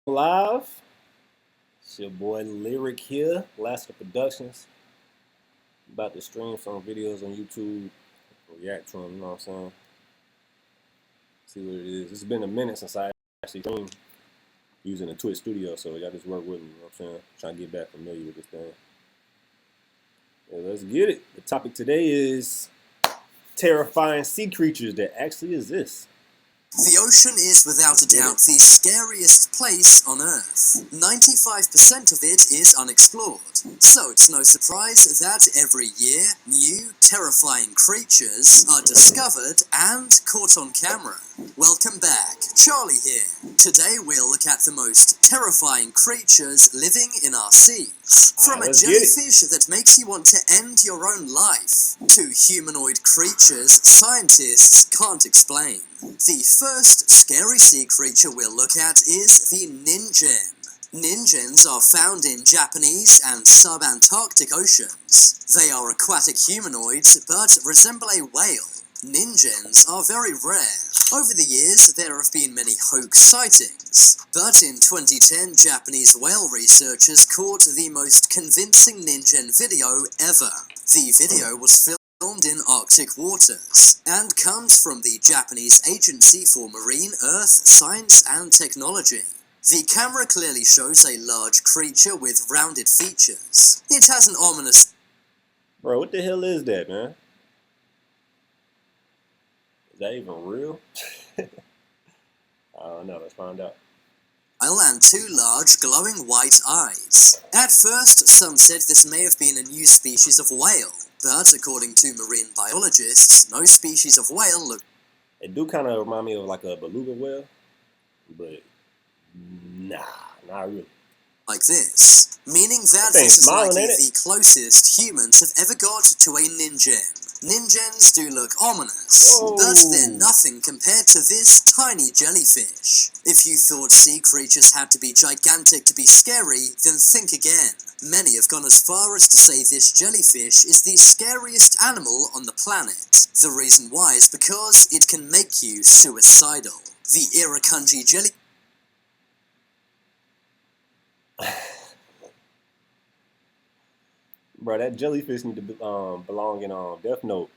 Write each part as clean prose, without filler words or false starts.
Live. It's your boy Lyriq here, Alaska Productions. About to stream some videos on YouTube, react to them, you know what I'm saying? See what it is. It's been a minute since I actually streamed using a Twitch studio, so y'all just work with me, you know what I'm saying? Trying to get back familiar with this thing. Yeah, let's get it. The topic today is terrifying sea creatures that actually exist. The ocean is without a doubt the scariest place on Earth. 95% of it is unexplored. So it's no surprise that every year, new, terrifying creatures are discovered and caught on camera. Welcome back, Charlie here. Today we'll look at the most terrifying creatures living in our seas. From a jellyfish that makes you want to end your own life, to humanoid creatures scientists can't explain. The first scary sea creature we'll look at is the ningen. Ningens are found in Japanese and sub-Antarctic oceans. They are aquatic humanoids, but resemble a whale. Ningens are very rare. Over the years, there have been many hoax sightings, but in 2010, Japanese whale researchers caught the most convincing ningen video ever. The video was filmed in Arctic waters, and comes from the Japanese Agency for Marine, Earth, Science and Technology. The camera clearly shows a large creature with rounded features. It has an ominous... Bro, what the hell is that, man? Is that even real? I don't know, let's find out. And two large, glowing white eyes. At first, some said this may have been a new species of whale, but according to marine biologists, no species of whale look... It do kind of remind me of like a beluga whale, but nah, not really. Like this, meaning that this is likely the closest humans have ever got to a ningen. Ningens do look ominous, but they're nothing compared to this tiny jellyfish. If you thought sea creatures had to be gigantic to be scary, then think again. Many have gone as far as to say this jellyfish is the scariest animal on the planet. The reason why is because it can make you suicidal. The Lyriq jelly... Bro, that jellyfish need to belong in Death Note.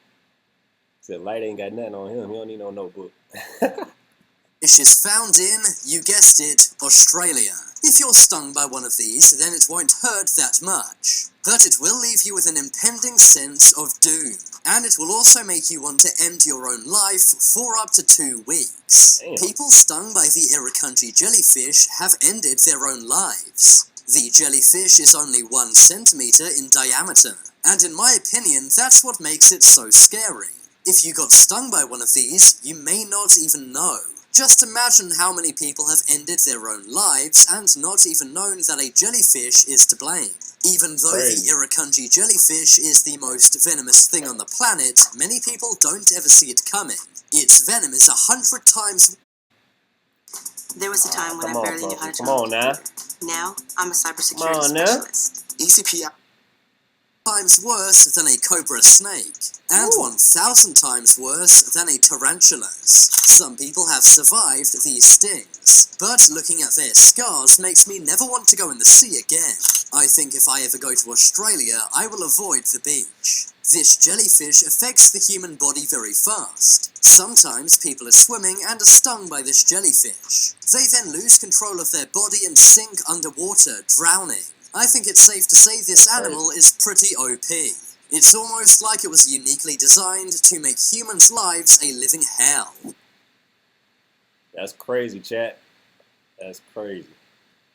Said Light ain't got nothing on him. He don't need no notebook. Fish is found in, you guessed it, Australia. If you're stung by one of these, then it won't hurt that much. But it will leave you with an impending sense of doom. And it will also make you want to end your own life for up to 2 weeks. Damn. People stung by the Lyriq jellyfish have ended their own lives. The jellyfish is only 1 centimeter in diameter, and in my opinion, that's what makes it so scary. If you got stung by one of these, you may not even know. Just imagine how many people have ended their own lives and not even known that a jellyfish is to blame. Even though the Lyriq jellyfish is the most venomous thing on the planet, many people don't ever see it coming. Its venom is 100 times... There was a time when I barely knew how to Come on now. Now, I'm a cybersecurity specialist. ECP times worse than a cobra snake, and 1,000 times worse than a tarantula. Some people have survived these stings, but looking at their scars makes me never want to go in the sea again. I think if I ever go to Australia, I will avoid the beach. This jellyfish affects the human body very fast. Sometimes people are swimming and are stung by this jellyfish. They then lose control of their body and sink underwater, drowning. I think it's safe to say this animal is pretty OP. It's almost like it was uniquely designed to make humans' lives a living hell. That's crazy, chat. That's crazy.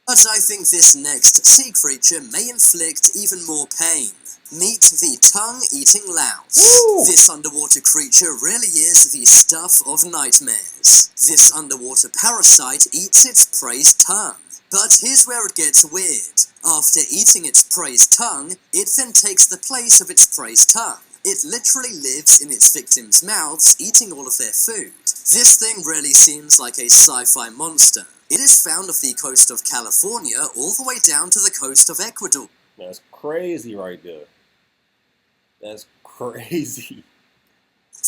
But I think this next sea creature may inflict even more pain. Meet the tongue-eating louse. This underwater creature really is the stuff of nightmares. This underwater parasite eats its prey's tongue. But here's where it gets weird. After eating its prey's tongue, it then takes the place of its prey's tongue. It literally lives in its victims' mouths, eating all of their food. This thing really seems like a sci-fi monster. It is found off the coast of California all the way down to the coast of Ecuador. That's crazy right there. That's crazy.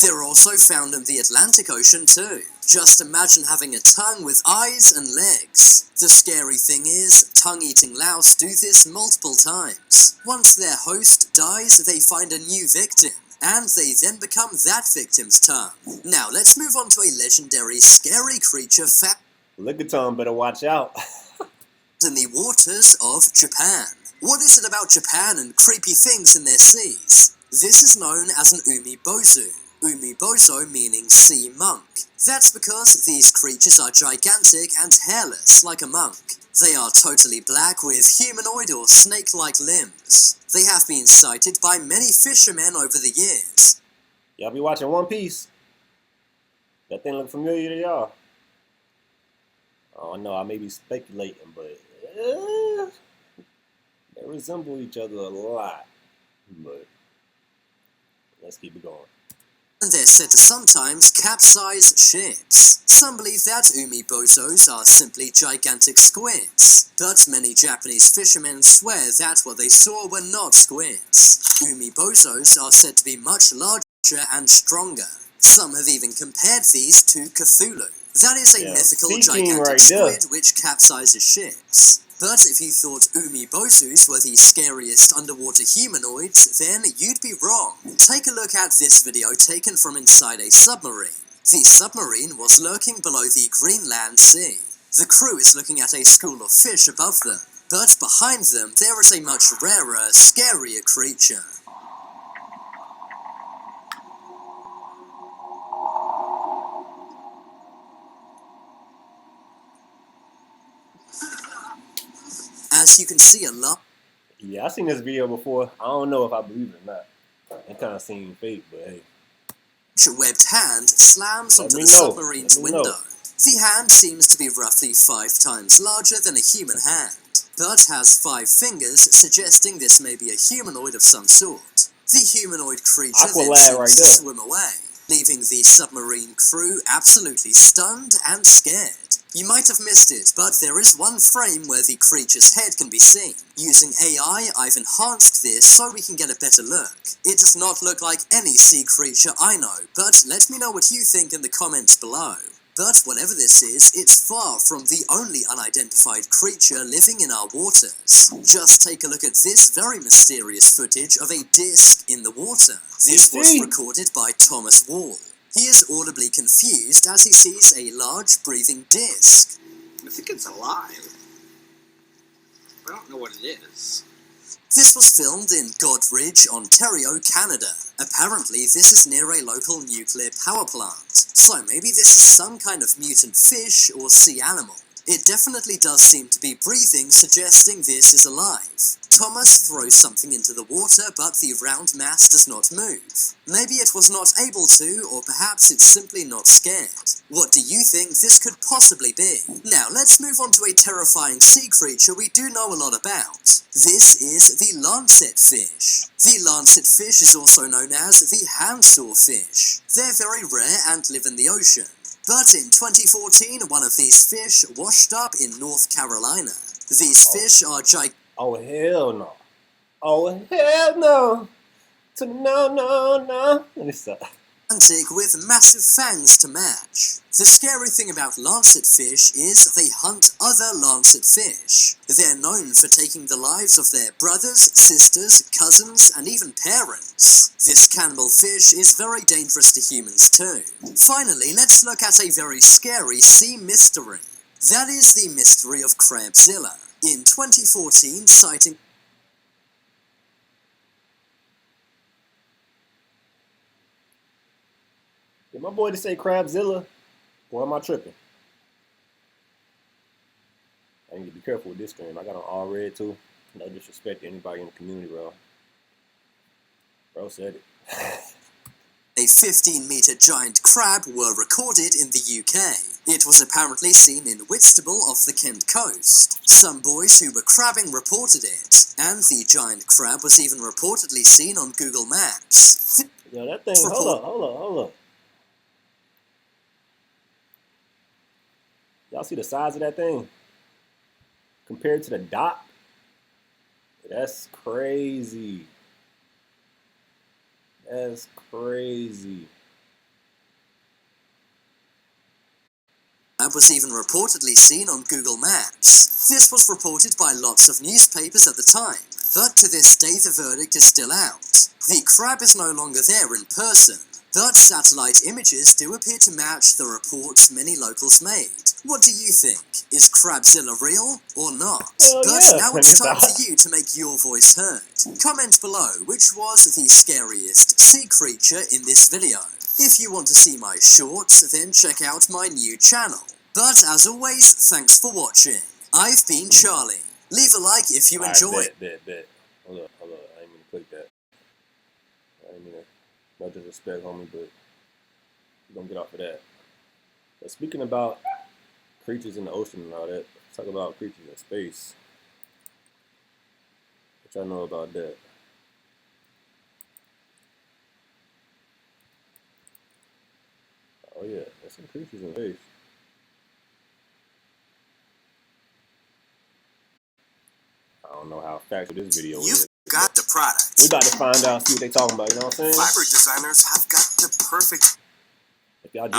They're also found in the Atlantic Ocean too. Just imagine having a tongue with eyes and legs. The scary thing is, tongue-eating louse do this multiple times. Once their host dies, they find a new victim, and they then become that victim's tongue. Now let's move on to a legendary scary creature found Ligaton better watch out. in the waters of Japan. What is it about Japan and creepy things in their seas? This is known as an umibozu. Umibozu meaning sea monk. That's because these creatures are gigantic and hairless like a monk. They are totally black with humanoid or snake-like limbs. They have been sighted by many fishermen over the years. Y'all be watching One Piece? That thing look familiar to y'all? Oh no, I may be speculating, but they resemble each other a lot. But let's keep it going. And they're said to sometimes capsize ships. Some believe that umibozos are simply gigantic squids, but many Japanese fishermen swear that what they saw were not squids. Umibozos are said to be much larger and stronger. Some have even compared these to Cthulhu. That is a mythical gigantic squid which capsizes ships. But if you thought umibozus were the scariest underwater humanoids, then you'd be wrong. Take a look at this video taken from inside a submarine. The submarine was lurking below the Greenland Sea. The crew is looking at a school of fish above them, but behind them there is a much rarer, scarier creature. As you can see a lot. Yeah, I've seen this video before. I don't know if I believe it or not. It kind of seemed fake, but hey. A webbed hand slams onto the submarine's window. The hand seems to be roughly 5 times larger than a human hand, but has 5 fingers, suggesting this may be a humanoid of some sort. The humanoid creature then seems to swim away, leaving the submarine crew absolutely stunned and scared. You might have missed it, but there is one frame where the creature's head can be seen. Using AI, I've enhanced this so we can get a better look. It does not look like any sea creature I know, but let me know what you think in the comments below. But whatever this is, it's far from the only unidentified creature living in our waters. Just take a look at this very mysterious footage of a disc in the water. This was recorded by Thomas Wall. He is audibly confused as he sees a large breathing disc. I think it's alive. I don't know what it is. This was filmed in Godridge, Ontario, Canada. Apparently, this is near a local nuclear power plant, so maybe this is some kind of mutant fish or sea animal. It definitely does seem to be breathing, suggesting this is alive. Thomas throws something into the water, but the round mass does not move. Maybe it was not able to, or perhaps it's simply not scared. What do you think this could possibly be? Now let's move on to a terrifying sea creature we do know a lot about. This is the lancet fish. The lancet fish is also known as the handsaw fish. They're very rare and live in the ocean. But in 2014, one of these fish washed up in North Carolina. These fish are gigantic. Oh, hell no. Oh, hell no. No. With massive fangs to match. The scary thing about lancet fish is they hunt other lancet fish. They're known for taking the lives of their brothers, sisters, cousins, and even parents. This cannibal fish is very dangerous to humans too. Finally, let's look at a very scary sea mystery. That is the mystery of Crabzilla. In 2014, sighting... Did my boy just say Crabzilla? Or am I tripping? I need to be careful with this stream. I got on all red too. No disrespect to anybody in the community, bro. Bro said it. A 15-meter giant crab were recorded in the UK. It was apparently seen in Whitstable off the Kent coast. Some boys who were crabbing reported it, and the giant crab was even reportedly seen on Google Maps. Yo, that thing, hold up. Y'all see the size of that thing? Compared to the dock? That's crazy. That's crazy. was even reportedly seen on Google Maps. This was reported by lots of newspapers at the time, but to this day the verdict is still out. The crab is no longer there in person, but satellite images do appear to match the reports many locals made. What do you think? Is Crabzilla real or not? But now it's time for you to make your voice heard. Comment below which was the scariest sea creature in this video. If you want to see my shorts, then check out my new channel. But as always, thanks for watching. I've been Charlie. Leave a like if you enjoy. Bet. Hold up. I didn't mean to click that. I didn't mean to. No disrespect, homie, but we're gonna get off of that. But speaking about creatures in the ocean and all that, let's talk about creatures in space. What y'all know about that? Oh yeah, there's some creatures in space. I don't know how factual this video is. You've got the product. We about to find out, see what they talking about, you know what I'm saying? Fabric designers have got the perfect If y'all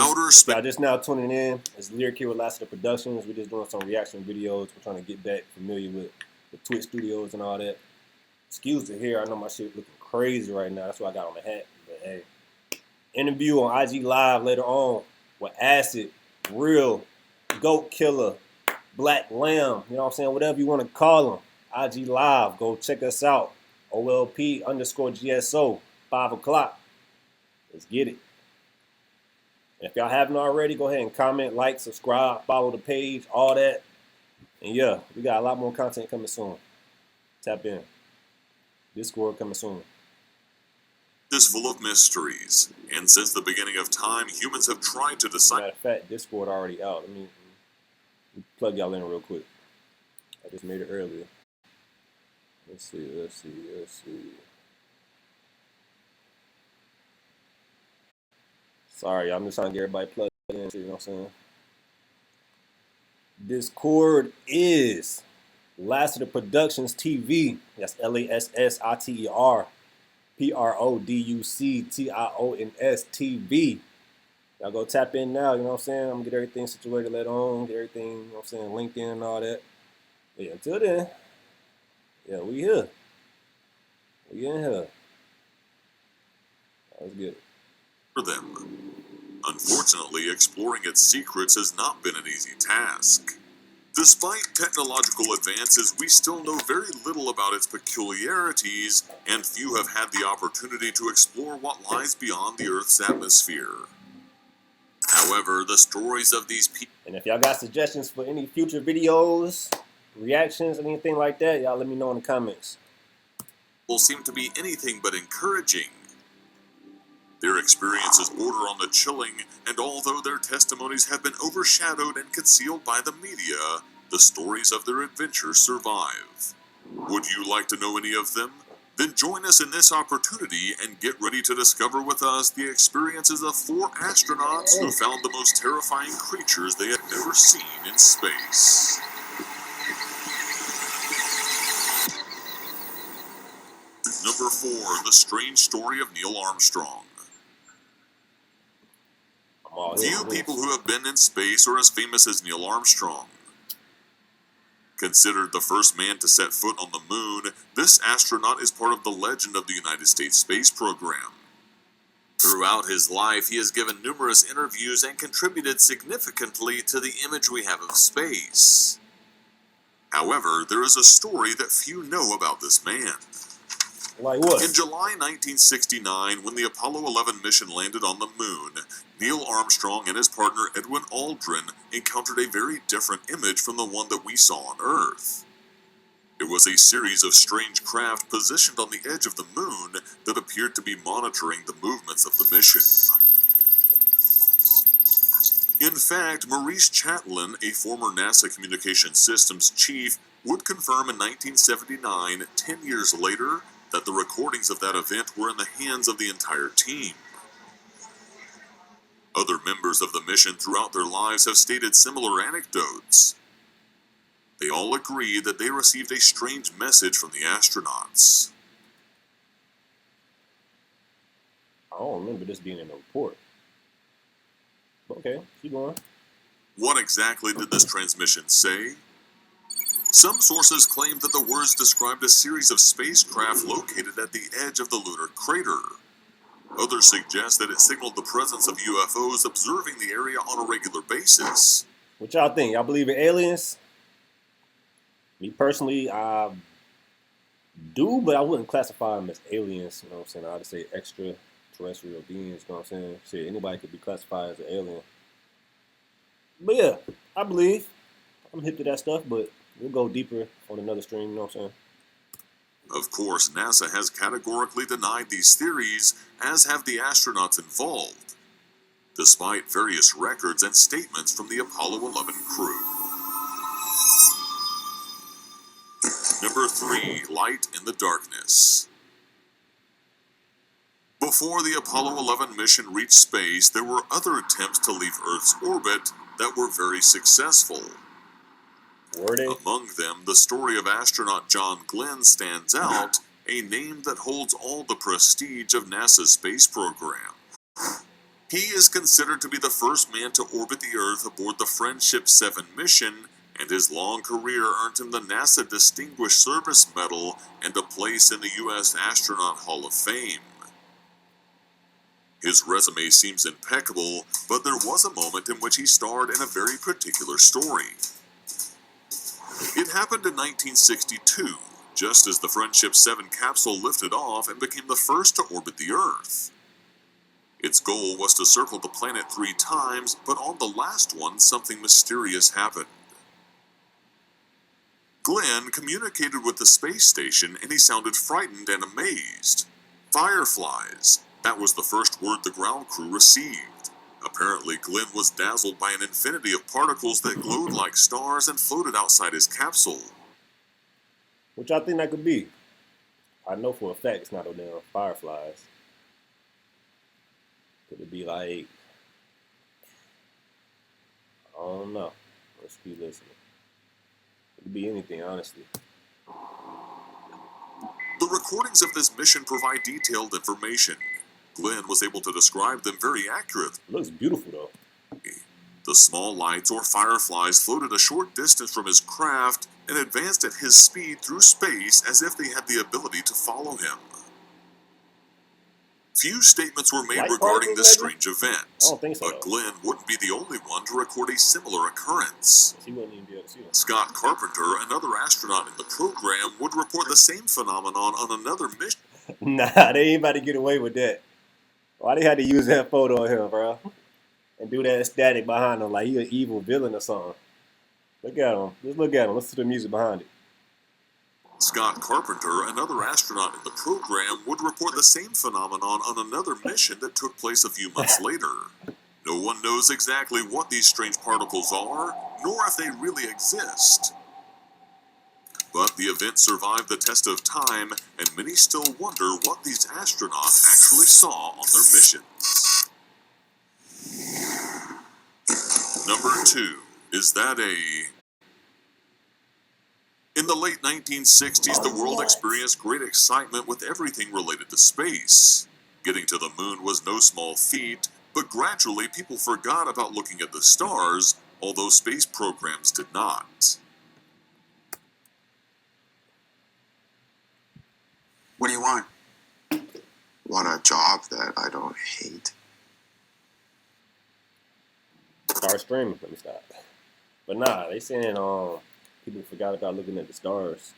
just now tuning in, it's Lyriq here with Lassiter Productions. We're just doing some reaction videos. We're trying to get back familiar with the Twitch studios and all that. Excuse the hair, I know my shit looking crazy right now. That's why I got on the hat. But hey, interview on IG Live later on with Acid, Real, Goat Killer, Black Lamb, you know what I'm saying? Whatever you want to call them. IG Live, go check us out. OLP_GSO, 5 o'clock. Let's get it. If y'all haven't already, go ahead and comment, like, subscribe, follow the page, all that. And yeah, we got a lot more content coming soon. Tap in. Discord coming soon. Is full of mysteries, and since the beginning of time, humans have tried to decide. Matter of fact, Discord already out. Let me plug y'all in real quick. I just made it earlier. Let's see. Sorry, I'm just trying to get everybody plugged in, you know what I'm saying? Discord is Lassiter Productions TV. That's LASSITER PRODUCTIONS TV. Y'all go tap in now, you know what I'm saying? I'm gonna get everything situated later on, get everything, you know what I'm saying, linked in and all that. Yeah, until then, yeah, we here. We in here. Let's get it. For them. Unfortunately, exploring its secrets has not been an easy task. Despite technological advances, we still know very little about its peculiarities, and few have had the opportunity to explore what lies beyond the Earth's atmosphere. However, the stories of these people... And if y'all got suggestions for any future videos, reactions, anything like that, y'all let me know in the comments. ...will seem to be anything but encouraging. Their experiences border on the chilling, and although their testimonies have been overshadowed and concealed by the media, the stories of their adventures survive. Would you like to know any of them? Then join us in this opportunity and get ready to discover with us the experiences of 4 astronauts who found the most terrifying creatures they had ever seen in space. Number 4, The Strange Story of Neil Armstrong. Few people who have been in space are as famous as Neil Armstrong. Considered the first man to set foot on the moon, this astronaut is part of the legend of the United States space program. Throughout his life, he has given numerous interviews and contributed significantly to the image we have of space. However, there is a story that few know about this man. Like what? In July 1969, when the Apollo 11 mission landed on the moon, Neil Armstrong and his partner Edwin Aldrin encountered a very different image from the one that we saw on Earth. It was a series of strange craft positioned on the edge of the moon that appeared to be monitoring the movements of the mission. In fact, Maurice Chatelain, a former NASA Communications Systems chief, would confirm in 1979, 10 years later, that the recordings of that event were in the hands of the entire team. Other members of the mission throughout their lives have stated similar anecdotes. They all agree that they received a strange message from the astronauts. I don't remember this being in the report. Okay, keep going. What exactly did this transmission say? Some sources claim that the words described a series of spacecraft located at the edge of the lunar crater. Others suggest that it signaled the presence of UFOs observing the area on a regular basis. What y'all think? Y'all believe in aliens? Me personally, I do, but I wouldn't classify them as aliens. You know what I'm saying? I'd say extraterrestrial beings. You know what I'm saying? Shit, anybody could be classified as an alien. But yeah, I believe. I'm hip to that stuff, but we'll go deeper on another stream. You know what I'm saying? Of course, NASA has categorically denied these theories, as have the astronauts involved, despite various records and statements from the Apollo 11 crew. Number 3. Light in the darkness. Before the Apollo 11 mission reached space, there were other attempts to leave Earth's orbit that were very successful. Were they? Among them, the story of astronaut John Glenn stands out, a name that holds all the prestige of NASA's space program. He is considered to be the first man to orbit the Earth aboard the Friendship 7 mission, and his long career earned him the NASA Distinguished Service Medal and a place in the U.S. Astronaut Hall of Fame. His resume seems impeccable, but there was a moment in which he starred in a very particular story. It happened in 1962, just as the Friendship 7 capsule lifted off and became the first to orbit the Earth. Its goal was to circle the planet 3 times, but on the last one, something mysterious happened. Glenn communicated with the space station, and he sounded frightened and amazed. Fireflies. That was the first word the ground crew received. Apparently, Glenn was dazzled by an infinity of particles that glowed like stars and floated outside his capsule. Which I think that could be. I know for a fact it's not no damn fireflies. Could it be like, I don't know. Let's keep listening. It could be anything, honestly. The recordings of this mission provide detailed information. Glenn was able to describe them very accurately. It looks beautiful, though. The small lights or fireflies floated a short distance from his craft and advanced at his speed through space as if they had the ability to follow him. Few statements were made Light regarding this particles, strange event, I don't think so, but though. Glenn wouldn't be the only one to record a similar occurrence. He wouldn't even be able to see them. Scott Carpenter, another astronaut in the program, would report the same phenomenon on another mission. Nah, they ain't about to get away with that. Why they had to use that photo of him, bro? And do that static behind him like he an evil villain or something. Look at him. Just look at him. Listen to the music behind it. Scott Carpenter, another astronaut in the program, would report the same phenomenon on another mission that took place a few months later. No one knows exactly what these strange particles are, nor if they really exist. But the event survived the test of time, and many still wonder what these astronauts actually saw on their missions. Number 2. Is that a... In the late 1960s, the world experienced great excitement with everything related to space. Getting to the moon was no small feat, but gradually people forgot about looking at the stars, although space programs did not. What do you want? Want a job that I don't hate. Start streaming. Let me stop. But nah, they saying people forgot about looking at the stars.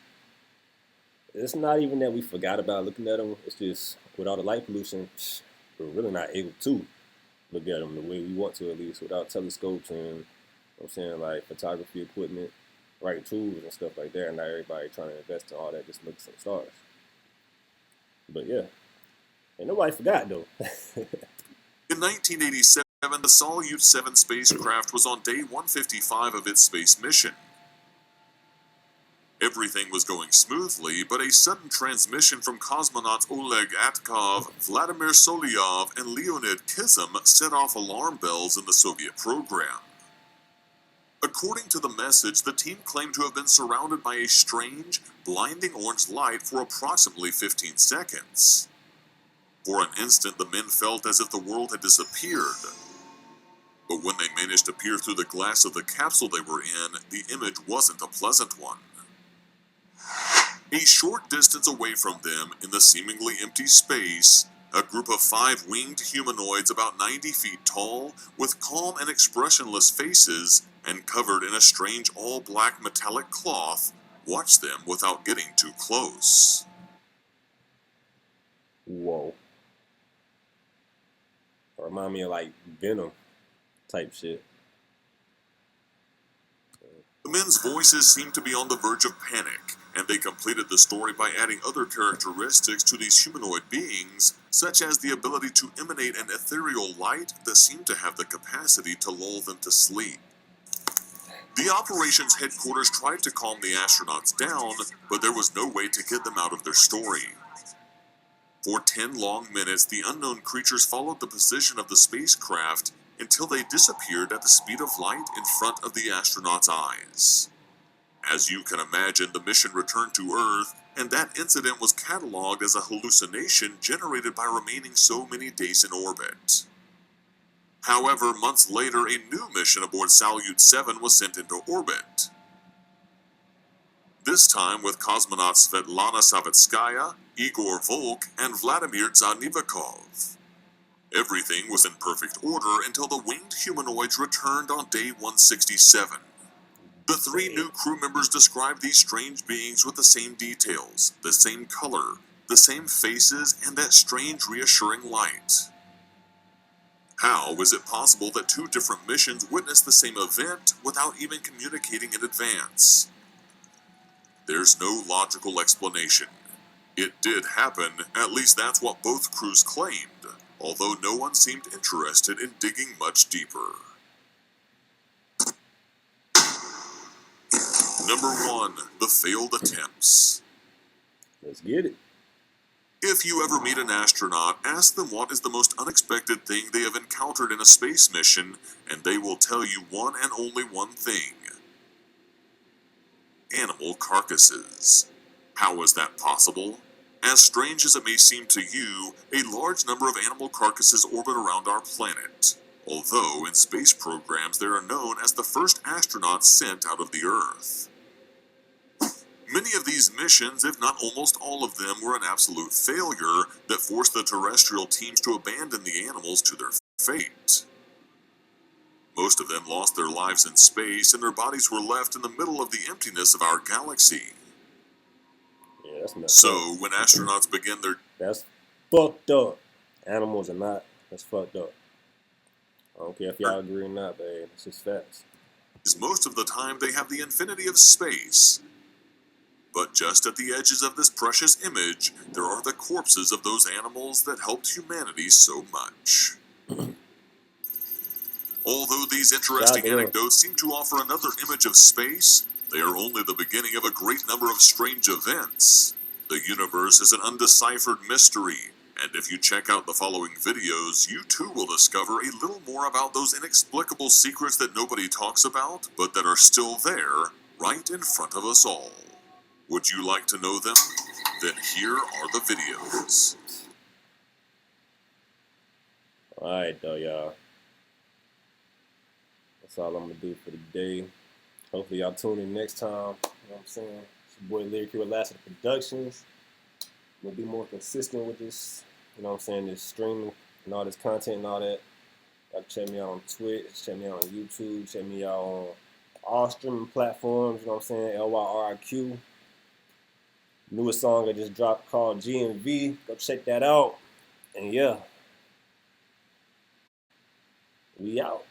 It's not even that we forgot about looking at them. It's just with all the light pollution, we're really not able to look at them the way we want to, at least without telescopes and, you know what I'm saying, like photography equipment, right tools and stuff like that. And not everybody trying to invest in all that just to look at some stars. But yeah, and nobody forgot though. In 1987, the Soyuz 7 spacecraft was on day 155 of its space mission. Everything was going smoothly, but a sudden transmission from cosmonauts Oleg Atkov, Vladimir Solyov, and Leonid Kizim set off alarm bells in the Soviet program. According to the message, the team claimed to have been surrounded by a strange, blinding orange light for approximately 15 seconds. For an instant, the men felt as if the world had disappeared. But when they managed to peer through the glass of the capsule they were in, the image wasn't a pleasant one. A short distance away from them, in the seemingly empty space, a group of 5 winged humanoids about 90 feet tall, with calm and expressionless faces, and covered in a strange all-black metallic cloth, watched them without getting too close. Whoa. Remind me of like Venom type shit. The men's voices seemed to be on the verge of panic, and they completed the story by adding other characteristics to these humanoid beings, such as the ability to emanate an ethereal light that seemed to have the capacity to lull them to sleep. The operations headquarters tried to calm the astronauts down, but there was no way to get them out of their story. For 10 long minutes, the unknown creatures followed the position of the spacecraft until they disappeared at the speed of light in front of the astronauts' eyes. As you can imagine, the mission returned to Earth, and that incident was cataloged as a hallucination generated by remaining so many days in orbit. However, months later, a new mission aboard Salyut 7 was sent into orbit. This time with cosmonauts Svetlana Savitskaya, Igor Volk, and Vladimir Zanivikov. Everything was in perfect order until the winged humanoids returned on day 167. The 3 new crew members described these strange beings with the same details, the same color, the same faces, and that strange reassuring light. How is it possible that 2 different missions witnessed the same event without even communicating in advance? There's no logical explanation. It did happen, at least that's what both crews claimed, although no one seemed interested in digging much deeper. Number 1. The failed attempts. Let's get it. If you ever meet an astronaut, ask them what is the most unexpected thing they have encountered in a space mission, and they will tell you one and only one thing. Animal carcasses. How is that possible? As strange as it may seem to you, a large number of animal carcasses orbit around our planet, although in space programs they are known as the first astronauts sent out of the Earth. Many of these missions, if not almost all of them, were an absolute failure that forced the terrestrial teams to abandon the animals to their fate. Most of them lost their lives in space, and their bodies were left in the middle of the emptiness of our galaxy. Yeah, that's messed up. So, when astronauts begin their... That's fucked up. Animals are not. That's fucked up. I don't care if y'all agree or not, but hey, it's just facts. Most of the time, they have the infinity of space. But just at the edges of this precious image, there are the corpses of those animals that helped humanity so much. Although these interesting anecdotes seem to offer another image of space, they are only the beginning of a great number of strange events. The universe is an undeciphered mystery, and if you check out the following videos, you too will discover a little more about those inexplicable secrets that nobody talks about, but that are still there, right in front of us all. Would you like to know them? Then here are the videos. Alright though, y'all. That's all I'm gonna do for the day. Hopefully y'all tune in next time. You know what I'm saying? It's your boy Lyriq here with Last Productions. We'll be more consistent with this, you know what I'm saying, this streaming and all this content and all that. Y'all check me out on Twitch, check me out on YouTube, check me out on all streaming platforms, you know what I'm saying, LYRIQ. Newest song I just dropped called GMV. Go check that out. And yeah, we out.